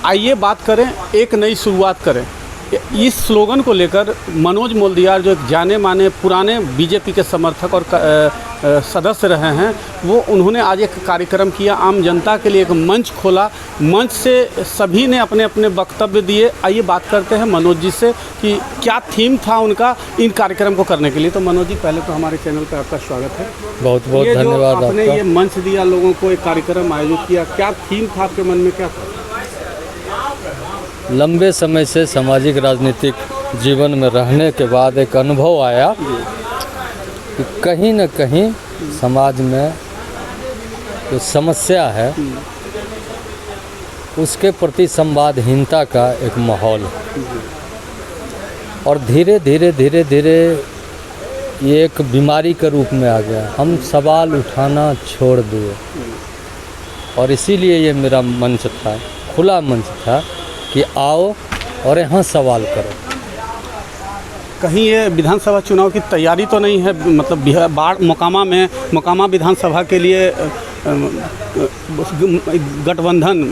आइए बात करें, एक नई शुरुआत करें। इस स्लोगन को लेकर मनोज मोल्दियार जो एक जाने माने पुराने बीजेपी के समर्थक और सदस्य रहे हैं, वो उन्होंने आज एक कार्यक्रम किया, आम जनता के लिए एक मंच खोला। मंच से सभी ने अपने अपने वक्तव्य दिए। आइए बात करते हैं मनोज जी से कि क्या थीम था उनका इन कार्यक्रम को करने के लिए। तो मनोज जी, पहले तो हमारे चैनल पर आपका स्वागत है। बहुत बहुत धन्यवाद। आपने ये मंच दिया, लोगों को एक कार्यक्रम आयोजित किया, क्या थीम था आपके मन में, क्या था? लंबे समय से सामाजिक राजनीतिक जीवन में रहने के बाद एक अनुभव आया कि कहीं न कहीं समाज में जो समस्या है उसके प्रति संवादहीनता का एक माहौल है और धीरे धीरे ये एक बीमारी के रूप में आ गया। हम सवाल उठाना छोड़ दिए और इसीलिए ये मेरा मंच था, खुला मंच था कि आओ और यहाँ सवाल करो। कहीं ये विधानसभा चुनाव की तैयारी तो नहीं है? मतलब मोकामा विधानसभा के लिए गठबंधन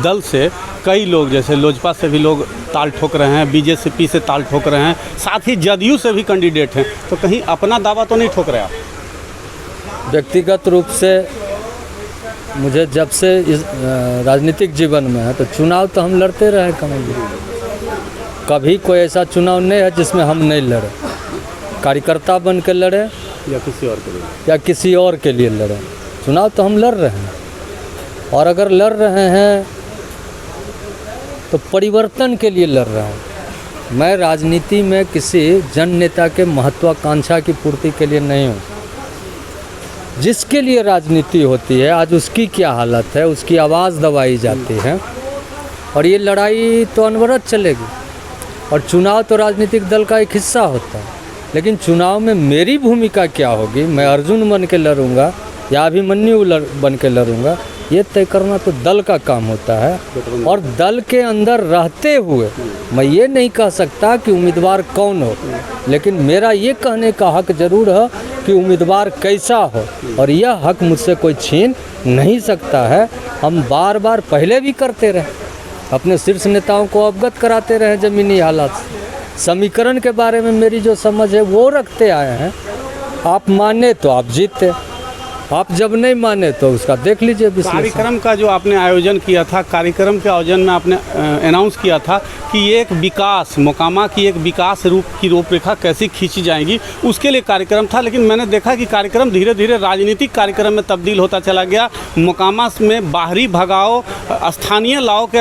दल से कई लोग, जैसे लोजपा से भी लोग ताल ठोक रहे हैं, बीजेपी से ताल ठोक रहे हैं, साथ ही जदयू से भी कैंडिडेट हैं, तो कहीं अपना दावा तो नहीं ठोक रहे आप? व्यक्तिगत रूप से मुझे जब से इस राजनीतिक जीवन में है तो चुनाव तो हम लड़ते रहे कमल जी। कभी कोई ऐसा चुनाव नहीं है जिसमें हम नहीं लड़े, कार्यकर्ता बन के लड़े या किसी और के लिए लड़े। चुनाव तो हम लड़ रहे हैं और अगर लड़ रहे हैं तो परिवर्तन के लिए लड़ रहे हैं। मैं राजनीति में किसी जन नेता के महत्वाकांक्षा की पूर्ति के लिए नहीं हूँ। जिसके लिए राजनीति होती है, आज उसकी क्या हालत है, उसकी आवाज़ दबाई जाती है और ये लड़ाई तो अनवरत चलेगी। और चुनाव तो राजनीतिक दल का एक हिस्सा होता है, लेकिन चुनाव में मेरी भूमिका क्या होगी, मैं अर्जुन बन के लड़ूंगा या अभिमन्यु बन के लड़ूंगा, ये तय करना तो दल का काम होता है। और दल के अंदर रहते हुए मैं ये नहीं कह सकता कि उम्मीदवार कौन हो, लेकिन मेरा ये कहने का हक ज़रूर है कि उम्मीदवार कैसा हो, और यह हक मुझसे कोई छीन नहीं सकता है। हम बार बार पहले भी करते रहे, अपने शीर्ष नेताओं को अवगत कराते रहे ज़मीनी हालात से। समीकरण के बारे में मेरी जो समझ है वो रखते आए हैं। आप माने तो आप जीते, आप जब नहीं माने तो उसका देख लीजिए। कार्यक्रम का जो आपने आयोजन किया था, कार्यक्रम के आयोजन में आपने अनाउंस किया था कि ये एक विकास, मोकामा की एक विकास की रूपरेखा कैसी खींची जाएगी, उसके लिए कार्यक्रम था। लेकिन मैंने देखा कि कार्यक्रम धीरे धीरे राजनीतिक कार्यक्रम में तब्दील होता चला गया। मोकामा में बाहरी भगाओ, स्थानीय लाओ के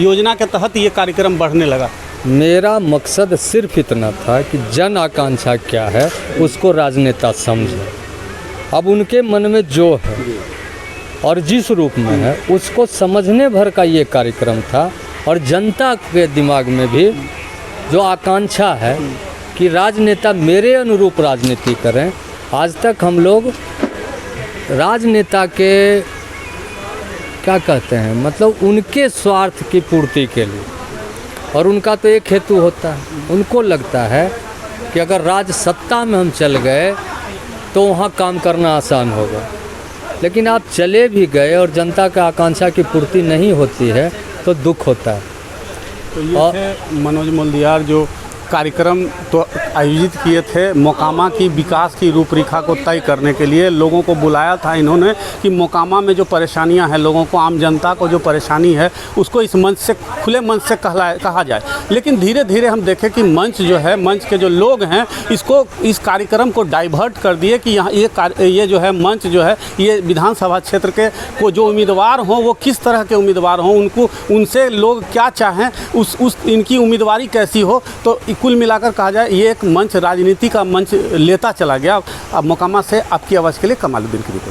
योजना के तहत ये कार्यक्रम बढ़ने लगा। मेरा मकसद सिर्फ इतना था कि जन आकांक्षा क्या है उसको राजनेता समझे। अब उनके मन में जो है और जिस रूप में है उसको समझने भर का ये कार्यक्रम था। और जनता के दिमाग में भी जो आकांक्षा है कि राजनेता मेरे अनुरूप राजनीति करें। आज तक हम लोग राजनेता के क्या कहते हैं, मतलब उनके स्वार्थ की पूर्ति के लिए, और उनका तो एक हेतु होता है, उनको लगता है कि अगर राज सत्ता में हम चल गए तो वहाँ काम करना आसान होगा। लेकिन आप चले भी गए और जनता का आकांक्षा की पूर्ति नहीं होती है तो दुख होता है। तो ये थे मनोज मोल्दियार जो कार्यक्रम तो आयोजित किए थे मोकामा की विकास की रूपरेखा को तय करने के लिए। लोगों को बुलाया था इन्होंने कि मोकामा में जो परेशानियां हैं, लोगों को, आम जनता को जो परेशानी है, उसको इस मंच से, खुले मंच से कहा जाए। लेकिन धीरे धीरे हम देखें कि मंच जो है, मंच के जो लोग हैं, इस कार्यक्रम को डाइवर्ट कर दिए कि यहाँ ये जो है मंच जो है, ये विधानसभा क्षेत्र के को जो उम्मीदवार हों वो किस तरह के उम्मीदवार हों, उनसे लोग क्या चाहें, इनकी उम्मीदवारी कैसी हो। तो कुल मिलाकर कहा जाए ये एक मंच, राजनीति का मंच लेता चला गया। अब मोकामा से आपकी आवाज़ के लिए कमालुद्दीन की रिपोर्ट।